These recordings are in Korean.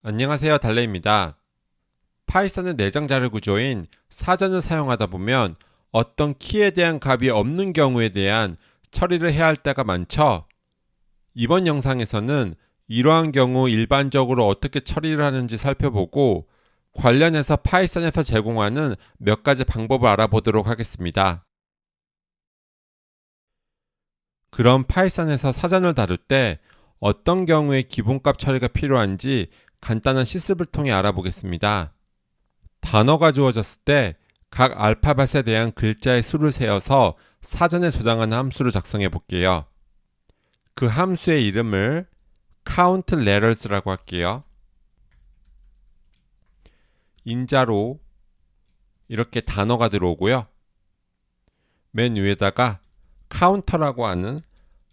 안녕하세요, 달래입니다. 파이썬의 내장 자료 구조인 사전을 사용하다 보면 어떤 키에 대한 값이 없는 경우에 대한 처리를 해야 할 때가 많죠. 이번 영상에서는 이러한 경우 일반적으로 어떻게 처리를 하는지 살펴보고 관련해서 파이썬에서 제공하는 몇 가지 방법을 알아보도록 하겠습니다. 그럼 파이썬에서 사전을 다룰 때 어떤 경우에 기본값 처리가 필요한지 간단한 실습을 통해 알아보겠습니다. 단어가 주어졌을 때 각 알파벳에 대한 글자의 수를 세어서 사전에 저장하는 함수를 작성해 볼게요. 그 함수의 이름을 count letters라고 할게요. 인자로 이렇게 단어가 들어오고요. 맨 위에다가 카운터라고 하는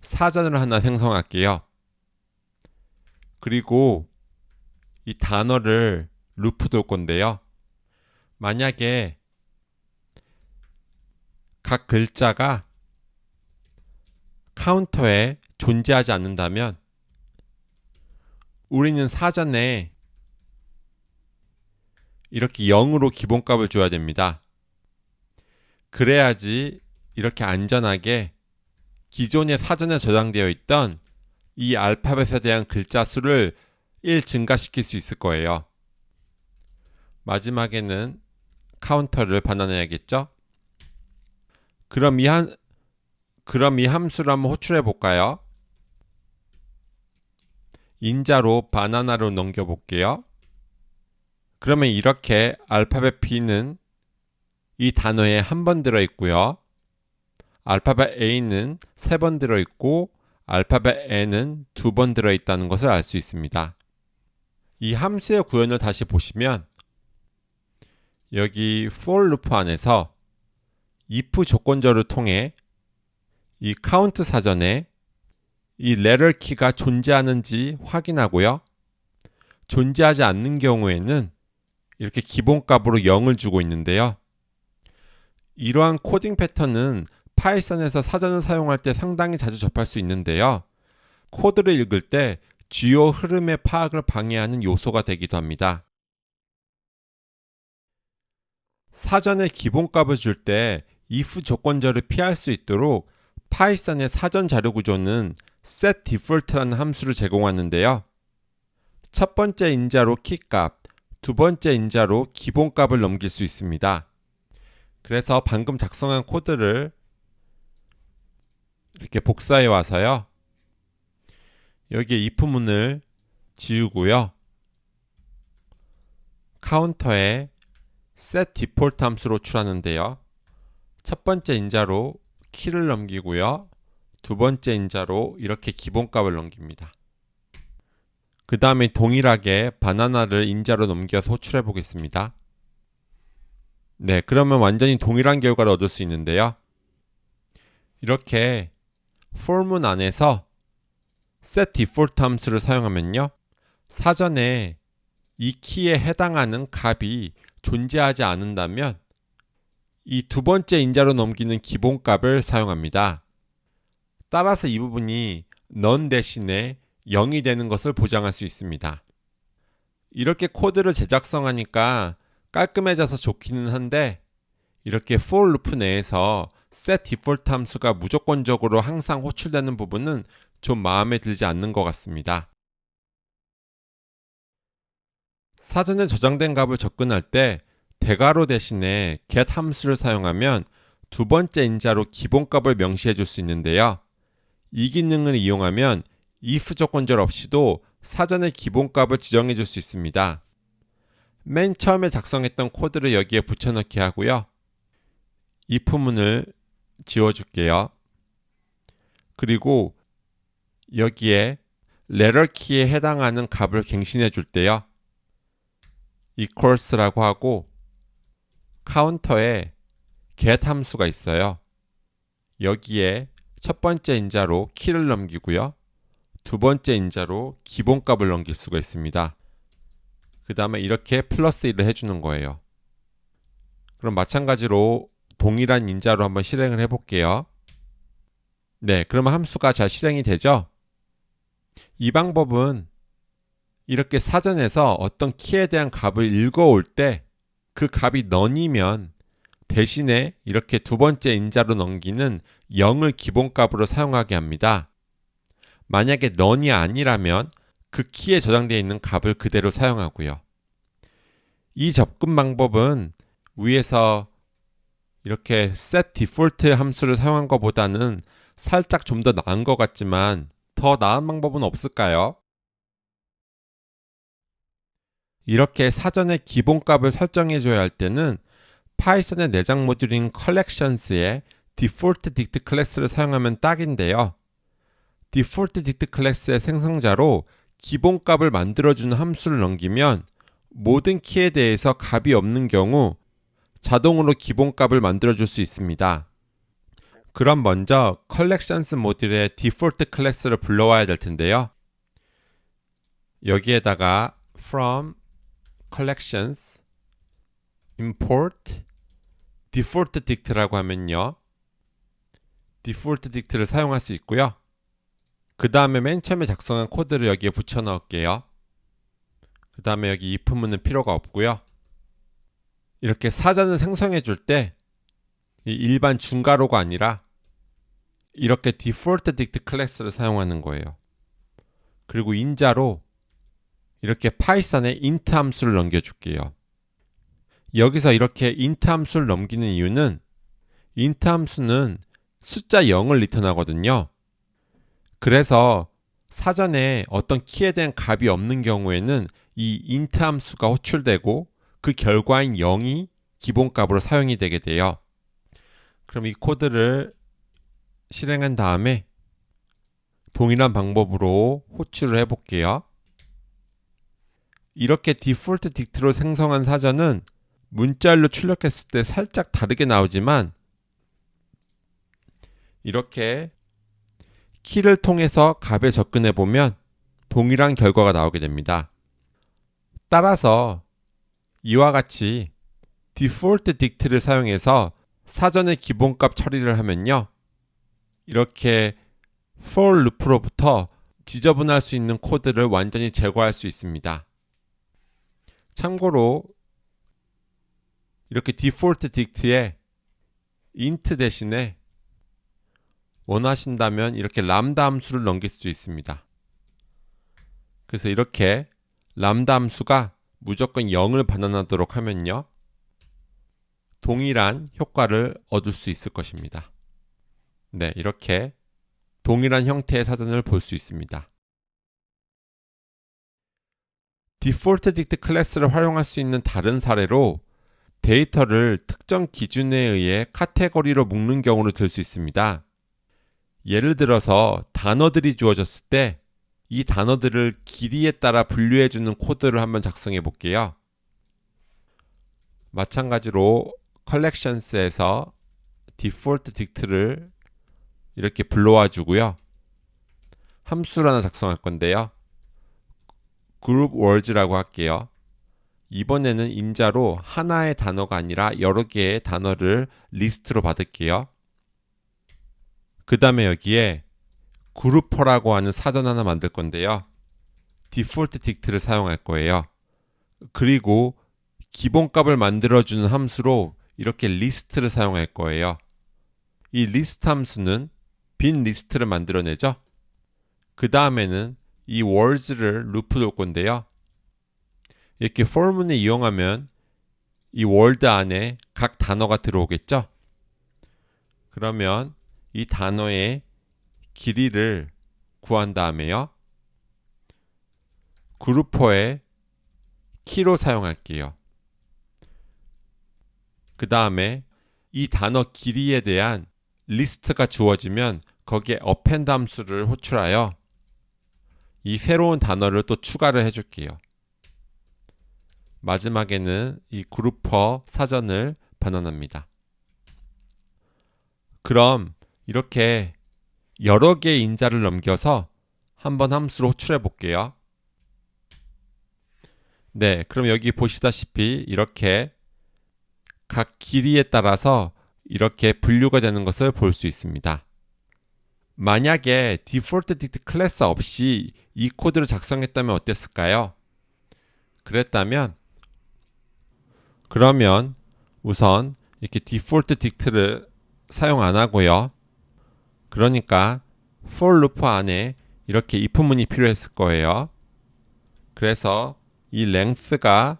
사전을 하나 생성할게요. 그리고 이 단어를 루프 돌 건데요. 만약에 각 글자가 카운터에 존재하지 않는다면 우리는 사전에 이렇게 0으로 기본값을 줘야 됩니다. 그래야지 이렇게 안전하게 기존에 사전에 저장되어 있던 이 알파벳에 대한 글자 수를 1 증가시킬 수 있을 거예요. 마지막에는 카운터를 반환해야겠죠? 그럼 이 함수를 한번 호출해 볼까요? 인자로 바나나로 넘겨 볼게요. 그러면 이렇게 알파벳 B는 이 단어에 한 번 들어 있고요. 알파벳 A는 3번 들어 있고 알파벳 N은 2번 들어 있다는 것을 알 수 있습니다. 이 함수의 구현을 다시 보시면 여기 for 루프 안에서 if 조건절을 통해 이 count 사전에 이 letter 키가 존재하는지 확인하고요. 존재하지 않는 경우에는 이렇게 기본값으로 0을 주고 있는데요. 이러한 코딩 패턴은 파이썬에서 사전을 사용할 때 상당히 자주 접할 수 있는데요. 코드를 읽을 때 주요 흐름의 파악을 방해하는 요소가 되기도 합니다. 사전에 기본값을 줄 때 if 조건절을 피할 수 있도록 파이썬의 사전 자료 구조는 setDefault라는 함수를 제공하는데요. 첫 번째 인자로 키값, 두 번째 인자로 기본값을 넘길 수 있습니다. 그래서 방금 작성한 코드를 이렇게 복사해 와서요. 여기에 if문을 지우고요. 카운터에 setDefault 함수로 호출하는데요. 첫 번째 인자로 키를 넘기고요. 두 번째 인자로 이렇게 기본값을 넘깁니다. 그 다음에 동일하게 바나나를 인자로 넘겨서 호출해 보겠습니다. 네, 그러면 완전히 동일한 결과를 얻을 수 있는데요. 이렇게 for문 안에서 setDefault 함수를 사용하면요. 사전에 이 키에 해당하는 값이 존재하지 않는다면 이 두 번째 인자로 넘기는 기본값을 사용합니다. 따라서 이 부분이 none 대신에 0이 되는 것을 보장할 수 있습니다. 이렇게 코드를 제작성하니까 깔끔해져서 좋기는 한데 이렇게 for 루프 내에서 setDefault 함수가 무조건적으로 항상 호출되는 부분은 좀 마음에 들지 않는 것 같습니다. 사전에 저장된 값을 접근할 때 대괄호 대신에 get 함수를 사용하면 두 번째 인자로 기본값을 명시해 줄 수 있는데요. 이 기능을 이용하면 if 조건절 없이도 사전에 기본값을 지정해 줄 수 있습니다. 맨 처음에 작성했던 코드를 여기에 붙여넣기 하고요. if문을 지워줄게요. 그리고 여기에 letter 키에 해당하는 값을 갱신해 줄 때요. equals라고 하고 카운터에 get 함수가 있어요. 여기에 첫 번째 인자로 키를 넘기고요. 두 번째 인자로 기본값을 넘길 수가 있습니다. 그 다음에 이렇게 플러스 1을 해주는 거예요. 그럼 마찬가지로 동일한 인자로 한번 실행을 해볼게요. 네, 그러면 함수가 잘 실행이 되죠? 이 방법은 이렇게 사전에서 어떤 키에 대한 값을 읽어올 때 그 값이 none이면 대신에 이렇게 두 번째 인자로 넘기는 0을 기본값으로 사용하게 합니다. 만약에 none이 아니라면 그 키에 저장되어 있는 값을 그대로 사용하고요. 이 접근 방법은 위에서 이렇게 set default 함수를 사용한 것보다는 살짝 좀 더 나은 것 같지만 더 나은 방법은 없을까요? 이렇게 사전에 기본값을 설정해 줘야 할 때는 파이썬의 내장 모듈인 collections에 default dict 클래스를 사용하면 딱인데요. default dict 클래스의 생성자로 기본값을 만들어주는 함수를 넘기면 모든 키에 대해서 값이 없는 경우 자동으로 기본값을 만들어줄 수 있습니다. 그럼 먼저 collections 모듈의 default 클래스를 불러와야 될 텐데요. 여기에다가 from collections import default dict라고 하면요. default dict를 사용할 수 있고요. 그 다음에 맨 처음에 작성한 코드를 여기에 붙여 넣을게요. 그 다음에 여기 if문은 필요가 없고요. 이렇게 사전을 생성해 줄 때 일반 중괄호가 아니라 이렇게 default dict 클래스를 사용하는 거예요. 그리고 인자로 이렇게 파이썬에 int 함수를 넘겨줄게요. 여기서 이렇게 int 함수를 넘기는 이유는 int 함수는 숫자 0을 리턴하거든요. 그래서 사전에 어떤 키에 대한 값이 없는 경우에는 이 int 함수가 호출되고 그 결과인 0이 기본값으로 사용이 되게 돼요. 그럼 이 코드를 실행한 다음에 동일한 방법으로 호출을 해볼게요. 이렇게 디폴트 딕트로 생성한 사전은 문자열로 출력했을 때 살짝 다르게 나오지만 이렇게 키를 통해서 값에 접근해 보면 동일한 결과가 나오게 됩니다. 따라서 이와 같이 디폴트 딕트를 사용해서 사전의 기본값 처리를 하면요. 이렇게 for loop로부터 지저분할 수 있는 코드를 완전히 제거할 수 있습니다. 참고로 이렇게 디폴트 딕트에 int 대신에 원하신다면 이렇게 람다 함수를 넘길 수도 있습니다. 그래서 이렇게 람다 함수가 무조건 0을 반환하도록 하면요. 동일한 효과를 얻을 수 있을 것입니다. 네, 이렇게 동일한 형태의 사전을 볼 수 있습니다. 디폴트 딕트 클래스를 활용할 수 있는 다른 사례로 데이터를 특정 기준에 의해 카테고리로 묶는 경우를 들 수 있습니다. 예를 들어서 단어들이 주어졌을 때 이 단어들을 길이에 따라 분류해주는 코드를 한번 작성해 볼게요. 마찬가지로 collections에서 default dict를 이렇게 불러와 주고요. 함수를 하나 작성할 건데요. group words라고 할게요. 이번에는 인자로 하나의 단어가 아니라 여러 개의 단어를 리스트로 받을게요. 그 다음에 여기에 그룹퍼라고 하는 사전 하나 만들 건데요. 디폴트 딕트를 사용할 거예요. 그리고 기본값을 만들어주는 함수로 이렇게 리스트를 사용할 거예요. 이 리스트 함수는 빈 리스트를 만들어내죠. 그 다음에는 이 words를 루프 돌 건데요. 이렇게 for문을 이용하면 이 word 안에 각 단어가 들어오겠죠. 그러면 이 단어의 길이를 구한 다음에요. 그룹퍼의 키로 사용할게요. 그 다음에 이 단어 길이에 대한 리스트가 주어지면 거기에 append 함수를 호출하여 이 새로운 단어를 또 추가를 해줄게요. 마지막에는 이 그룹퍼 사전을 반환합니다. 그럼 이렇게 여러 개의 인자를 넘겨서 한번 함수로 호출해 볼게요. 네, 그럼 여기 보시다시피 이렇게 각 길이에 따라서 이렇게 분류가 되는 것을 볼 수 있습니다. 만약에 디폴트 딕트 클래스 없이 이 코드를 작성했다면 어땠을까요? 그랬다면 그러면 우선 이렇게 디폴트 딕트를 사용 안 하고요. 그러니까 for 루프 안에 이렇게 if문이 필요했을 거예요. 그래서 이 length가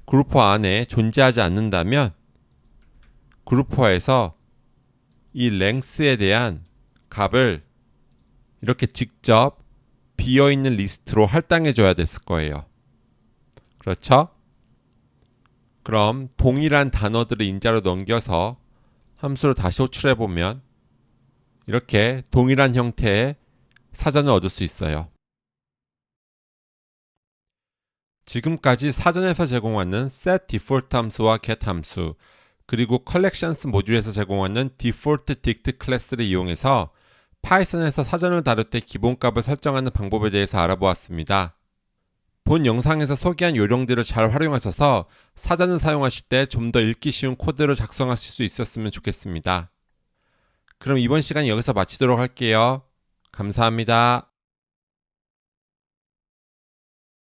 그룹퍼 안에 존재하지 않는다면 그룹퍼에서 이 length에 대한 값을 이렇게 직접 비어있는 리스트로 할당해 줘야 됐을 거예요. 그렇죠? 그럼 동일한 단어들을 인자로 넘겨서 함수를 다시 호출해 보면 이렇게 동일한 형태의 사전을 얻을 수 있어요. 지금까지 사전에서 제공하는 set default 함수와 get 함수 그리고 collections 모듈에서 제공하는 default dict 클래스를 이용해서 파이썬에서 사전을 다룰 때 기본값을 설정하는 방법에 대해서 알아보았습니다. 본 영상에서 소개한 요령들을 잘 활용하셔서 사전을 사용하실 때 좀 더 읽기 쉬운 코드를 작성하실 수 있었으면 좋겠습니다. 그럼 이번 시간 여기서 마치도록 할게요. 감사합니다.